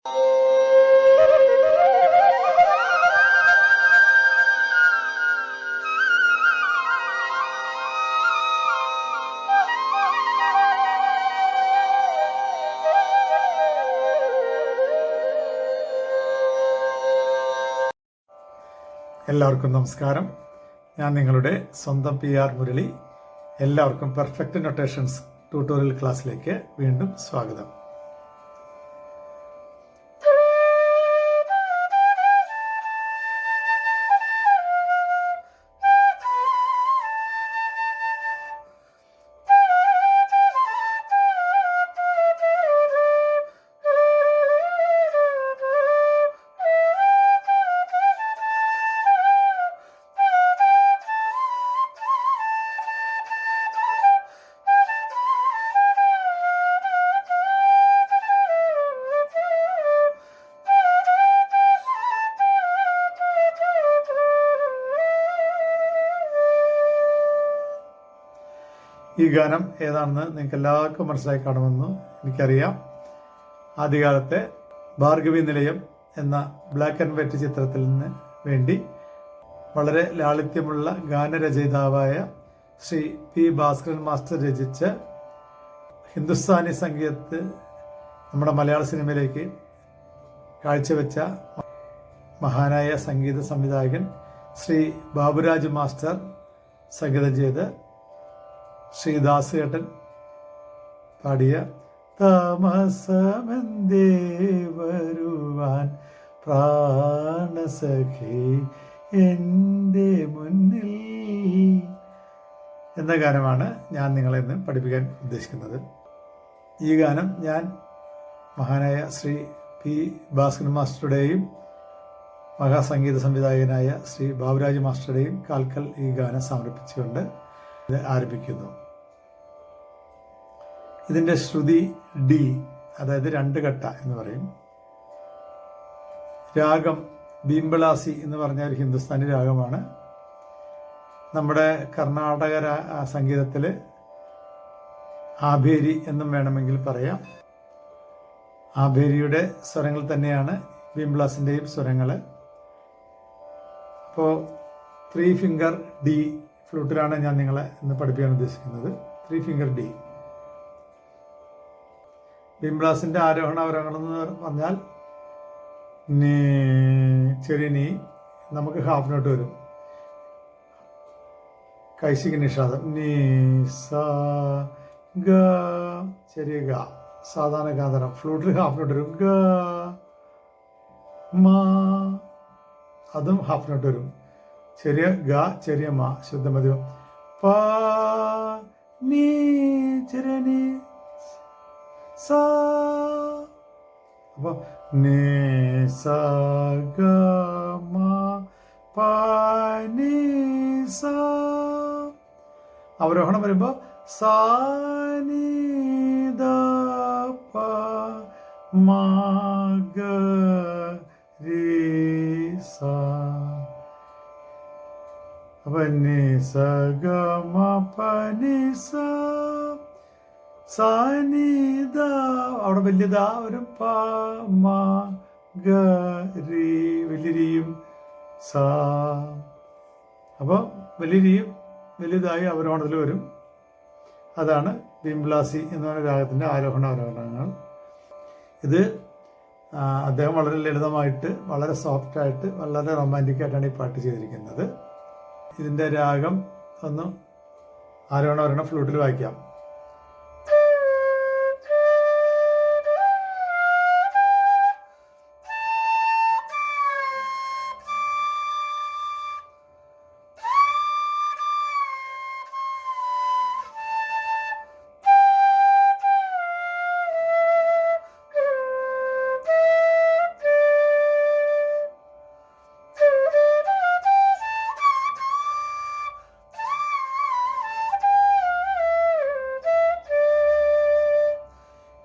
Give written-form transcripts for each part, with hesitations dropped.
എല്ലാവർക്കും നമസ്കാരം. ഞാൻ നിങ്ങളുടെ സ്വന്തം PR മുരളി. എല്ലാവർക്കും പെർഫെക്റ്റ് നൊട്ടേഷൻസ് ട്യൂട്ടോറിയൽ ക്ലാസ്സിലേക്ക് വീണ്ടും സ്വാഗതം. ഈ ഗാനം ഏതാണെന്ന് നിങ്ങൾക്ക് എല്ലാവർക്കും മനസ്സിലായി കാണുമെന്ന് എനിക്കറിയാം. ആദ്യകാലത്തെ ഭാർഗവി നിലയം എന്ന ബ്ലാക്ക് ആൻഡ് വൈറ്റ് ചിത്രത്തിൽ നിന്ന് വേണ്ടി വളരെ ലാളിത്യമുള്ള ഗാനരചയിതാവായ ശ്രീ P. ഭാസ്കരൻ മാസ്റ്റർ രചിച്ച് ഹിന്ദുസ്ഥാനി സംഗീതത്തെ നമ്മുടെ മലയാള സിനിമയിലേക്ക് കാഴ്ചവെച്ച മഹാനായ സംഗീത സംവിധായകൻ ശ്രീ ബാബുരാജ് മാസ്റ്റർ സംഗീതം ചെയ്ത് ശ്രീ ദാസേട്ടൻ പാടിയ താമസമെന്തേ വരുവാൻ പ്രാണസഖി എൻ്റെ മുന്നിൽ എന്ന ഗാനമാണ് ഞാൻ നിങ്ങളെ ഇന്ന് പഠിപ്പിക്കാൻ ഉദ്ദേശിക്കുന്നത്. ഈ ഗാനം ഞാൻ മഹാനായ ശ്രീ P. ഭാസ്കരൻ മാസ്റ്ററുടെയും മഹാസംഗീത സംവിധായകനായ ശ്രീ ബാബുരാജ് മാസ്റ്ററുടെയും കാൽക്കൽ ഈ ഗാനം സമർപ്പിച്ചുകൊണ്ട് ഇത് ആരംഭിക്കുന്നു. ഇതിൻ്റെ ശ്രുതി D, അതായത് 2 ഘട്ട എന്ന് പറയും. രാഗം ബീംബളാസി എന്ന് പറഞ്ഞ ഒരു ഹിന്ദുസ്ഥാനി രാഗമാണ്. നമ്മുടെ കർണാടക സംഗീതത്തിൽ ആഭേരി എന്നും വേണമെങ്കിൽ പറയാം. ആഭേരിയുടെ സ്വരങ്ങൾ തന്നെയാണ് ബീംബളാസിൻ്റെയും സ്വരങ്ങൾ. അപ്പോൾ 3 ഫിംഗർ D ഫ്ലൂട്ടിലാണ് ഞാൻ നിങ്ങളെ ഇന്ന് പഠിപ്പിക്കാൻ ഉദ്ദേശിക്കുന്നത്. 3 ഫിംഗർ D. ബീംബളാസിൻ്റെ ആരോഹണ അവരോഹണം എന്ന് പറഞ്ഞാൽ നീ ചെറിയ നീ, നമുക്ക് ഹാഫ് നോട്ട് വരും. കൈശിക നിഷാദം നീ സ ഗ, ചെറിയ ഗ, സാധാരണ ഗാന്ധരം. ഫ്ലൂട്ടിൽ ഹാഫ് നോട്ട് വരും. ഗ മ, അതും ഹാഫ് നോട്ട് വരും. ചെറിയ ഗ, ചെറിയ മ, ശുദ്ധമധ്യം. പ നീ, ചെറിയ നീ, സ. അപ്പോൾ നീ സ ഗ മ പ നീ സ. അവരോഹണം വരുമ്പോൾ സ നീ ദ പ മ ഗ രി സ. അപ്പോൾ നീ സ ഗ മ പ നീ സ. സാനിദ, അവിടെ വലിയതാ ഒരു പ മ ഗ രി, വലിയ രീയും സ. അപ്പോൾ വലിയ രീയും വലുതായി അവരോഹണത്തിൽ വരും. അതാണ് ബീംബളാസി എന്ന് പറയുന്ന രാഗത്തിൻ്റെ ആരോഹണ അവരോഹണങ്ങൾ. ഇത് അദ്ദേഹം വളരെ ലളിതമായിട്ട്, വളരെ സോഫ്റ്റായിട്ട്, വളരെ റൊമാൻറ്റിക്കായിട്ടാണ് ഈ പാട്ട് ചെയ്തിരിക്കുന്നത്. ഇതിൻ്റെ രാഗം ഒന്ന് ആരോഹണ അവരോഹണം ഫ്ലൂട്ടിൽ വായിക്കാം.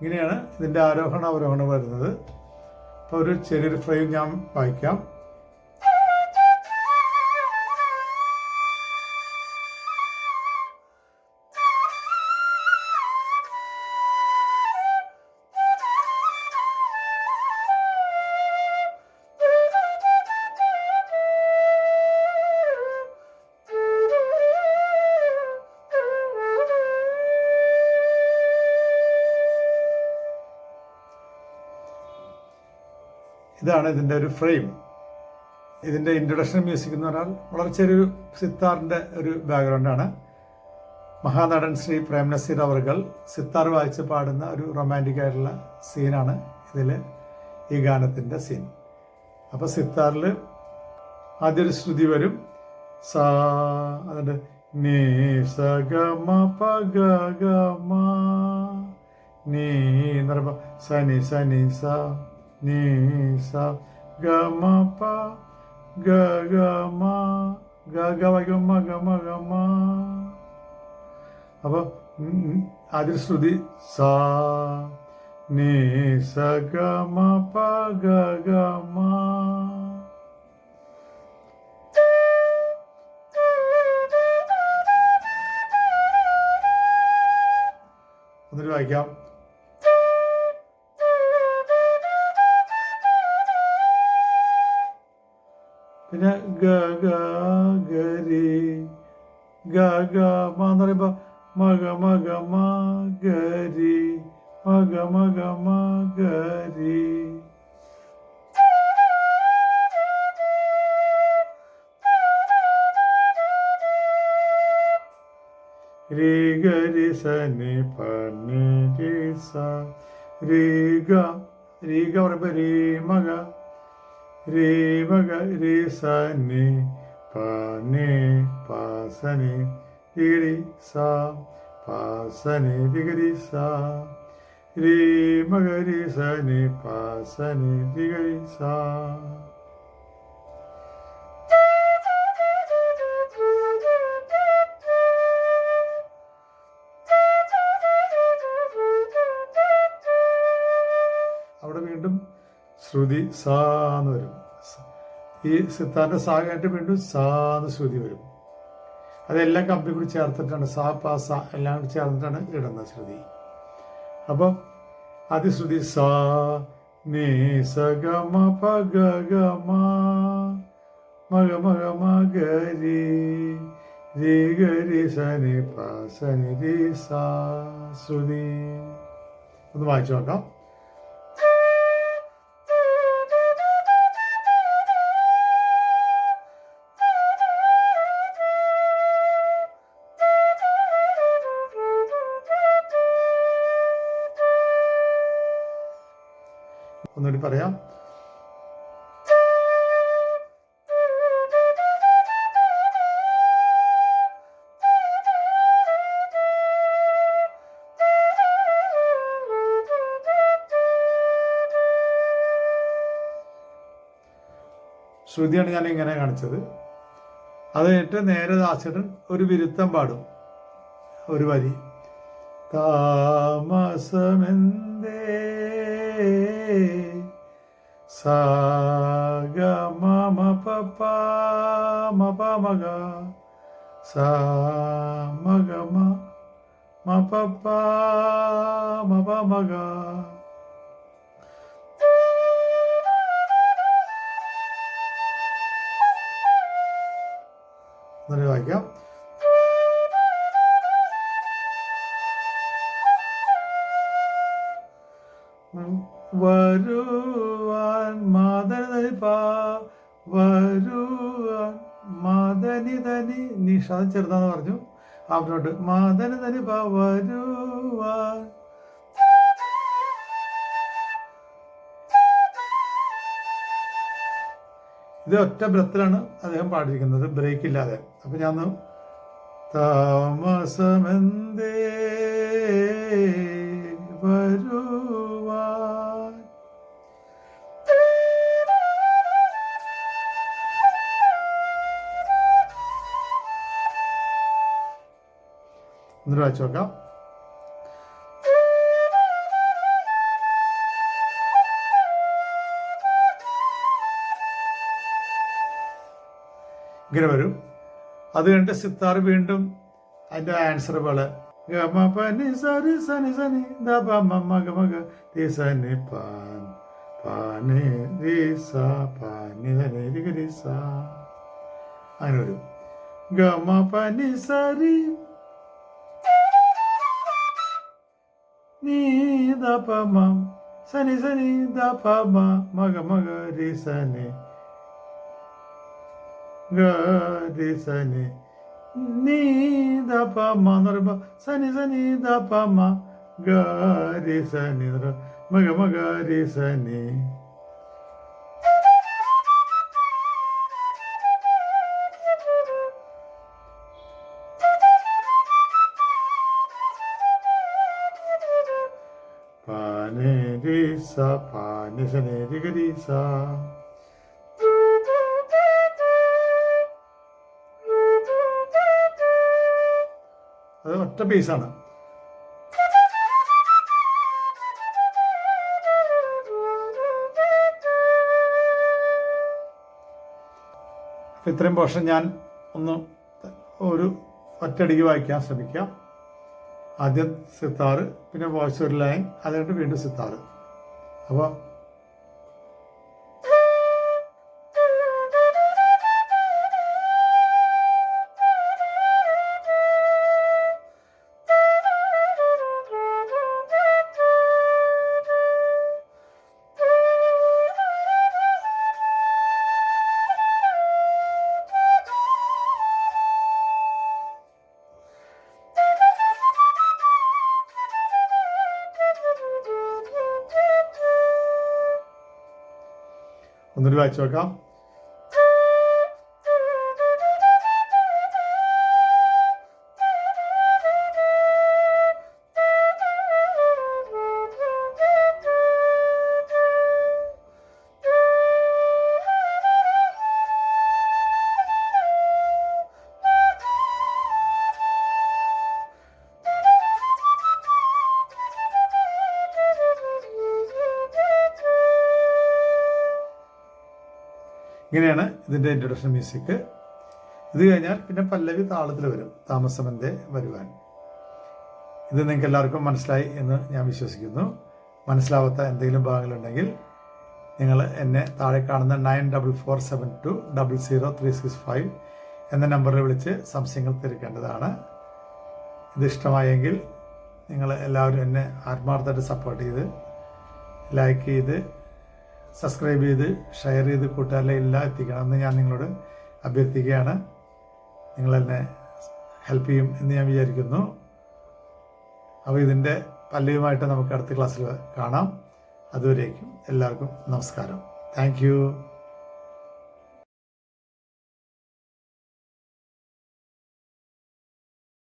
ഇങ്ങനെയാണ് ഇതിൻ്റെ ആരോഹണ അവരോഹണം വരുന്നത്. അപ്പോൾ ഒരു ചെറിയൊരു ഫ്രെയിം ഞാൻ വായിക്കാം. ഇതാണ് ഇതിൻ്റെ ഒരു ഫ്രെയിം. ഇതിൻ്റെ ഇൻട്രൊഡക്ഷൻ മ്യൂസിക് എന്ന് പറഞ്ഞാൽ വളരെ ചെറിയൊരു സിത്താറിൻ്റെ ഒരു ബാക്ക്ഗ്രൗണ്ടാണ്. മഹാനടൻ ശ്രീ പ്രേം നസീർ അവർകൾ സിത്താർ വായിച്ച് പാടുന്ന ഒരു റൊമാൻറ്റിക് ആയിട്ടുള്ള സീനാണ് ഇതിൽ ഈ ഗാനത്തിൻ്റെ സീൻ. അപ്പോൾ സിത്താറിൽ ആദ്യം ഒരു ശ്രുതി വരും, സാ, അതുകൊണ്ട് നീ സ ഗ മ പ ഗ ഗ മ, നീ എന്ന് പറയുമ്പോൾ സനി സനി സ, നീ സ ഗ മ പ ഗ ഗ മ, ഗ ഗ ഗ മ ഗ മ ഗ മ. അപ്പോൾ ആദ്യ ശ്രുതി സാ, നീ സ ഗ മ പ ഗ ഗ മ. ഒന്നിട്ട് വായിക്കാം. പിന്നെ ഗ ഗ ഗരി ഗ ഗ മ എന്ന് പറയുമ്പോൾ മഗ മഗ മ ഗരി മഗ മഗ മ ഗരി. രി ഗരി സനി പനി രി സ, രി ഗ പറയുമ്പോൾ രി മഗ, രി മഗ രി സനി പനി പസനി രി സ, പസനി രി സ, രി മഗ രി സനി പസനി രി സ. അവിടെ വീണ്ടും ശ്രുതി സാ എന്ന് വരും. ഈ സിത്താറിൻ്റെ സാ കഴിഞ്ഞിട്ട് വീണ്ടും സാ എന്ന് ശ്രുതി വരും. അതെല്ലാം കമ്പനി കൂടി ചേർത്തിട്ടാണ്, സാ പാ സാ എല്ലാം കൂടി ചേർന്നിട്ടാണ് ഇടുന്നത് ശ്രുതി. അപ്പം ആദ്യ ശ്രുതി സാ, നീ സ ഗ മ പ ഗ ഗ മ, മഗ മഗ മ ഗരി രി ഗരി സനി പ സനി രി സാ ശ്രുതി. ഒന്ന് വായിച്ചു നോക്കാം. ഒന്നുകൂടി പറയാം. ശ്രുതിയാണ് ഞാൻ ഇങ്ങനെ കാണിച്ചത്. അത് കഴിഞ്ഞിട്ട് നേരെ ദാസേട്ടൻ ഒരു വിരുത്തം പാടും, ഒരു വരി. താമസമെന്തേ സാ ഗ മ മ പ പ മ പ മ ഗ സാ മ ഗ മ മ പ പ മ പ മ ഗ. എന്നിട്ട് വായിക്കാം. വരുവാൻ മദനി പ, വരുവാൻ മദനി ധനി നിഷ ചെറുതാന്ന് പറഞ്ഞു. അവനോട്ട് മദനി ധനി പ വരുവാൻ. ഇത് ഒറ്റ ബ്രത്തിലാണ് അദ്ദേഹം പാടിയിരിക്കുന്നത്, ബ്രേക്ക് ഇല്ലാതെ. അപ്പൊ ഞാൻ താമസമെന്തേ വരുവാൻ. എന്നിട്ട് വായിച്ചു നോക്കാം. ഇങ്ങനെ വരും. അത് കഴിഞ്ഞിട്ട് സിത്താർ വീണ്ടും അതിൻ്റെ ആൻസർ പോലെ ഗ മ പ നി സരി സനി സനി ദ പ മ മ ഗ മ ഗ തി സനി പാൻ പാനി രി സ പാനി ധനി രി ഗ രി സ. അങ്ങനെ വരും. ഗ മ പ നി സരി നീ ദ പ മ സനി സനി ദ പ മ മഗ മഗ രി സനി ഗ രി സനി നീ ദ പ മ എന്ന് പറയുമ്പോൾ സനി സനി ദ പ മ ഗ രി സനി മഗ മഗ രി സനി. പാനി രി സ പാനി സനി രി ഗ രി സ. അത് ഒറ്റ പീസാണ്. അപ്പം ഇത്രയും പോർഷൻ ഞാൻ ഒന്ന് ഒരു ഒറ്റയടിക്ക് വായിക്കാൻ ശ്രമിക്കാം. ആദ്യം സിത്താറ്, പിന്നെ വോയിസ് ഒരു ലൈൻ, അതുകൊണ്ട് വീണ്ടും സിത്താറ്. അപ്പോൾ ഒന്നൊരു വായിച്ചു നോക്കാം. ഇങ്ങനെയാണ് ഇതിൻ്റെ ഇൻട്രൊഡക്ഷൻ മ്യൂസിക്. ഇത് കഴിഞ്ഞാൽ പിന്നെ പല്ലവി താളത്തിൽ വരും, താമസമെന്തേ വരുവാൻ. ഇത് നിങ്ങൾക്ക് എല്ലാവർക്കും മനസ്സിലായി എന്ന് ഞാൻ വിശ്വസിക്കുന്നു. മനസ്സിലാവാത്ത എന്തെങ്കിലും ഭാഗങ്ങളുണ്ടെങ്കിൽ നിങ്ങൾ എന്നെ താഴെ കാണുന്ന 9447200365 എന്ന നമ്പറിൽ വിളിച്ച് സംശയങ്ങൾ തിരക്കേണ്ടതാണ്. ഇത് ഇഷ്ടമായെങ്കിൽ നിങ്ങൾ എല്ലാവരും എന്നെ ആത്മാർത്ഥമായിട്ട് സപ്പോർട്ട് ചെയ്ത് ലൈക്ക് ചെയ്ത് സബ്സ്ക്രൈബ് ചെയ്ത് ഷെയർ ചെയ്ത് കൂട്ടുകാരിലെല്ലാം എത്തിക്കണമെന്ന് ഞാൻ നിങ്ങളോട് അഭ്യർത്ഥിക്കുകയാണ്. നിങ്ങളെന്നെ ഹെൽപ്പ് ചെയ്യും എന്ന് ഞാൻ വിചാരിക്കുന്നു. അപ്പോൾ ഇതിൻ്റെ പല്ലവിയുമായിട്ട് നമുക്ക് അടുത്ത ക്ലാസ്സിൽ കാണാം. അതുവരേക്കും എല്ലാവർക്കും നമസ്കാരം. Thank you.